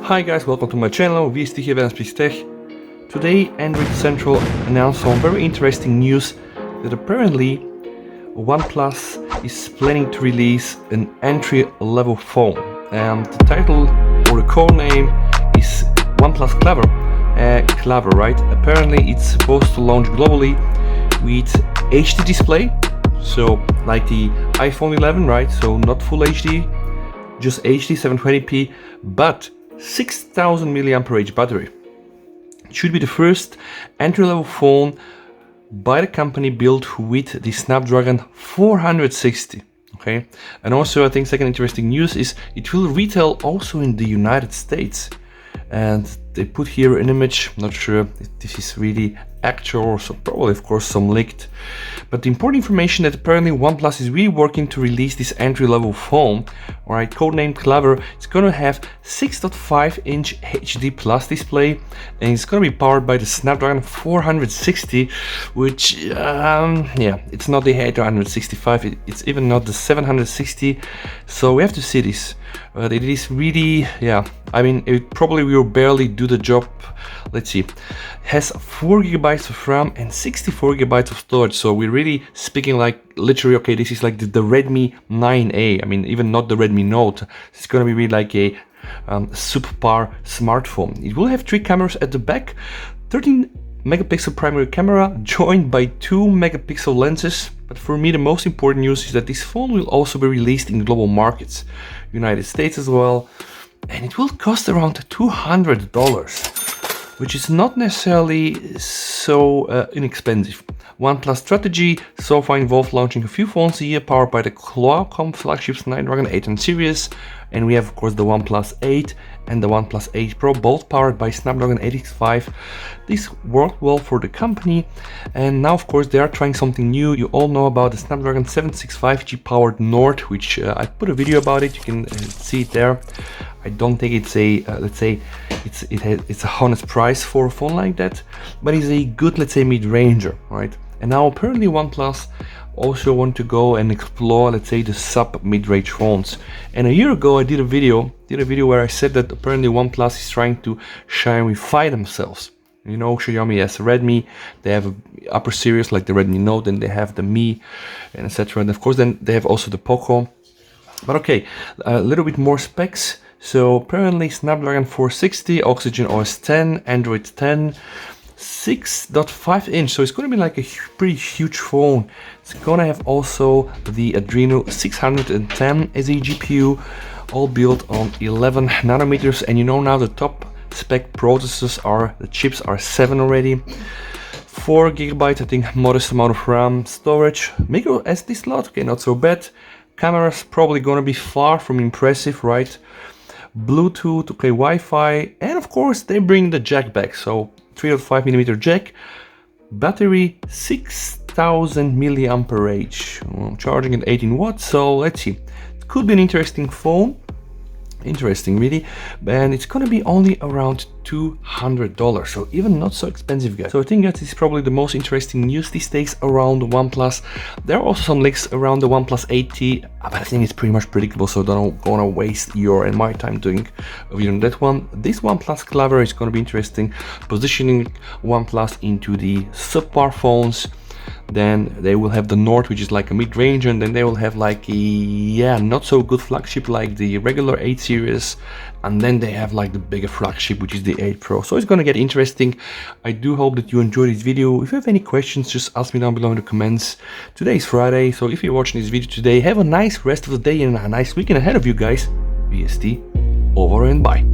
Hi guys, welcome to my channel, VST here, Please Tech. Today Android Central announced some very interesting news that apparently OnePlus is planning to release an entry-level phone. And the title or the code name is OnePlus Clover. Clover, right? Apparently it's supposed to launch globally with HD display, so like the iPhone 11, right? So not full HD, just HD 720p, but 6000 mAh battery. It should be the first entry-level phone by the company built with the Snapdragon 460. Okay, and also I think second interesting news is it will retail also in the United States. And they put here an image, not sure if this is really actual or so, probably of course some leaked. But the important information that apparently OnePlus is really working to release this entry-level phone, alright, codenamed Clover. It's gonna have 6.5-inch HD plus display, and it's gonna be powered by the Snapdragon 460, which yeah, it's not the 865, it's even not the 760. So we have to see this. But it is really, yeah, I mean, it probably will barely do the job. Let's see, has 4 GB of RAM and 64 GB of storage. So we're really speaking like literally, okay, this is like the Redmi 9A. I mean, even not the Redmi Note. It's gonna be really like a subpar smartphone. It will have 3 cameras at the back, 13 megapixel primary camera joined by 2 megapixel lenses. But for me the most important news is that this phone will also be released in global markets, United States as well, and it will cost around $200, which is not necessarily so inexpensive. OnePlus strategy so far involved launching a few phones a year powered by the Qualcomm flagship Snapdragon 8 series, and we have of course the OnePlus 8 and the OnePlus 8 Pro, both powered by Snapdragon 865. This worked well for the company, and now of course they are trying something new. You all know about the Snapdragon 765G powered North, which I put a video about it. You can see it there. I don't think it's a let's say it's a honest price for a phone like that, but it's a good, let's say, mid-ranger, right? And now apparently OnePlus also want to go and explore, let's say, the sub mid-range phones. And a year ago I did a video where I said that apparently OnePlus is trying to Xiaomi-fy themselves. You know, Xiaomi has Redmi, they have a upper series like the Redmi Note, and they have the Mi, and etc. And of course then they have also the Poco. But okay, a little bit more specs. So apparently Snapdragon 460, Oxygen OS 10, Android 10, 6.5-inch, so it's going to be like a pretty huge phone. It's going to have also the Adreno 610 as a GPU, all built on 11 nanometers, and you know now the top spec processors are, the chips are 7 already. 4 GB, I think, modest amount of RAM, storage, micro SD slot, okay, not so bad. Cameras probably going to be far from impressive, right? Bluetooth, okay, Wi-Fi, and of course they bring the jack back, so 3.5mm jack. Battery 6000 mAh, charging at 18 watts. So let's see, it could be an interesting phone, interesting really, and it's gonna be only around $200, so even not so expensive, guys. So I think that is probably the most interesting news these days around the OnePlus. There are also some leaks around the OnePlus 8T, but I think it's pretty much predictable, so don't gonna waste your and my time doing a video on that one. This OnePlus Clover is gonna be interesting, positioning OnePlus into the subpar phones. Then they will have the North, which is like a mid-range, and then they will have like a, yeah, not so good flagship like the regular 8 series, and then they have like the bigger flagship, which is the 8 Pro. So it's gonna get interesting. I do hope that you enjoyed this video. If you have any questions, just ask me down below in the comments. Today is Friday, so if you're watching this video today, have a nice rest of the day and a nice weekend ahead of you guys. VST, over and bye.